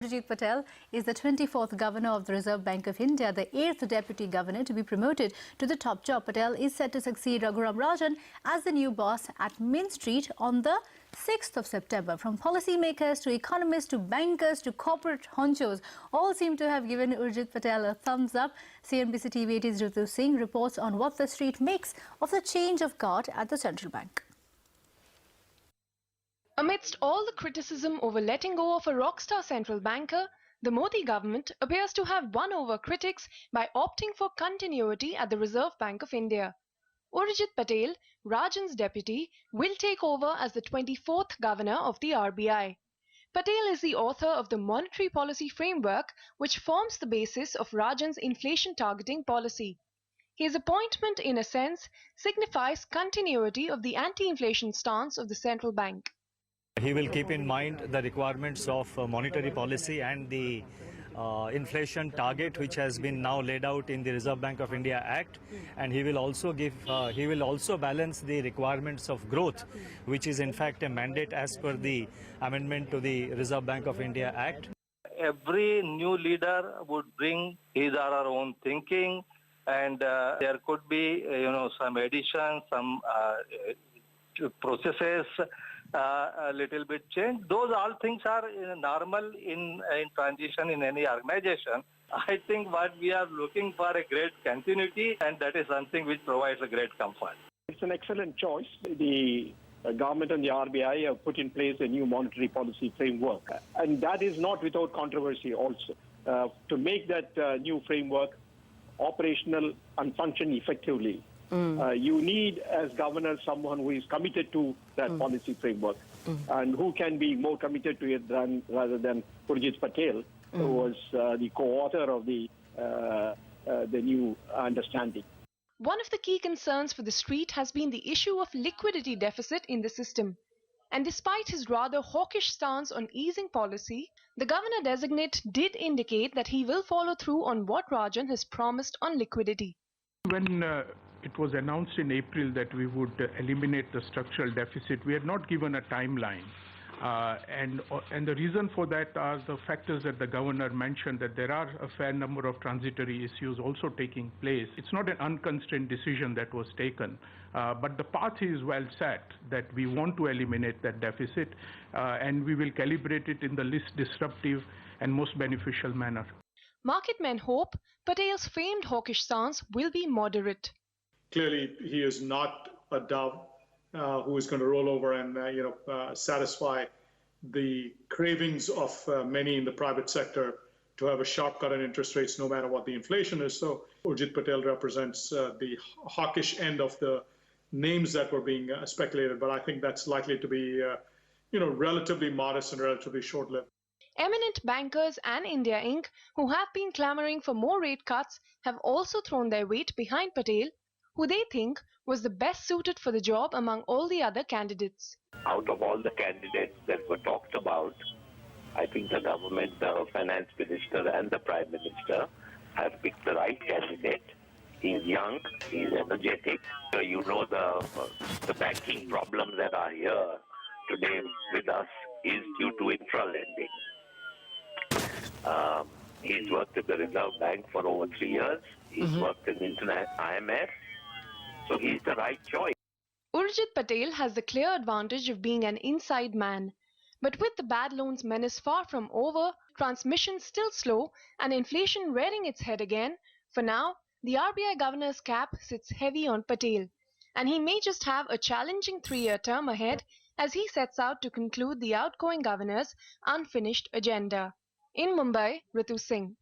Urjit Patel is the 24th Governor of the Reserve Bank of India, the 8th Deputy Governor to be promoted to the top job. Patel is set to succeed Raghuram Rajan as the new boss at Main Street on the 6th of September. From policymakers to economists to bankers to corporate honchos, all seem to have given Urjit Patel a thumbs up. CNBC TV 8's Ritu Singh reports on what the street makes of the change of guard at the central bank. Amidst all the criticism over letting go of a rockstar central banker, the Modi government appears to have won over critics by opting for continuity at the Reserve Bank of India. Urjit Patel, Rajan's deputy, will take over as the 24th governor of the RBI. Patel is the author of the monetary policy framework, which forms the basis of Rajan's inflation targeting policy. His appointment, in a sense, signifies continuity of the anti-inflation stance of the central bank. He will keep in mind the requirements of monetary policy and the inflation target which has been now laid out in the Reserve Bank of India Act, and he will also balance the requirements of growth, which is in fact a mandate as per the amendment to the Reserve Bank of India Act. Every new leader would bring his or her own thinking, and there could be some additions, some processes, a little bit change. Those all things are normal in transition in any organization. I think what we are looking for a great continuity, and that is something which provides a great comfort. It's an excellent choice. The government and the RBI have put in place a new monetary policy framework, and that is not without controversy also. To make that new framework operational and function effectively, you need, as governor, someone who is committed to that policy framework, and who can be more committed to it rather than Urjit Patel, who was the co-author of the new understanding. One of the key concerns for the street has been the issue of liquidity deficit in the system. And despite his rather hawkish stance on easing policy, the governor-designate did indicate that he will follow through on what Rajan has promised on liquidity. When it was announced in April that we would eliminate the structural deficit, we had not given a timeline. And the reason for that are the factors that the governor mentioned, that there are a fair number of transitory issues also taking place. It's not an unconstrained decision that was taken, but the path is well set that we want to eliminate that deficit, and we will calibrate it in the least disruptive and most beneficial manner. Market men hope Patel's famed hawkish stance will be moderate. Clearly, he is not a dove who is going to roll over and satisfy the cravings of many in the private sector to have a sharp cut in interest rates no matter what the inflation is. So Urjit Patel represents the hawkish end of the names that were being speculated, but I think that's likely to be relatively modest and relatively short-lived. Eminent bankers and India Inc., who have been clamoring for more rate cuts, have also thrown their weight behind Patel, who they think was the best suited for the job among all the other candidates. Out of all the candidates that were talked about, I think the government, the finance minister and the prime minister have picked the right candidate. He's young, he's energetic. You know the banking problems that are here today with us is due to infra-lending. He's worked at the Reserve Bank for over 3 years. He's worked in IMF. So he's the right choice. Urjit Patel has the clear advantage of being an inside man. But with the bad loans menace far from over, transmission still slow, and inflation rearing its head again, for now, the RBI governor's cap sits heavy on Patel. And he may just have a challenging 3-year term ahead as he sets out to conclude the outgoing governor's unfinished agenda. In Mumbai, Ritu Singh.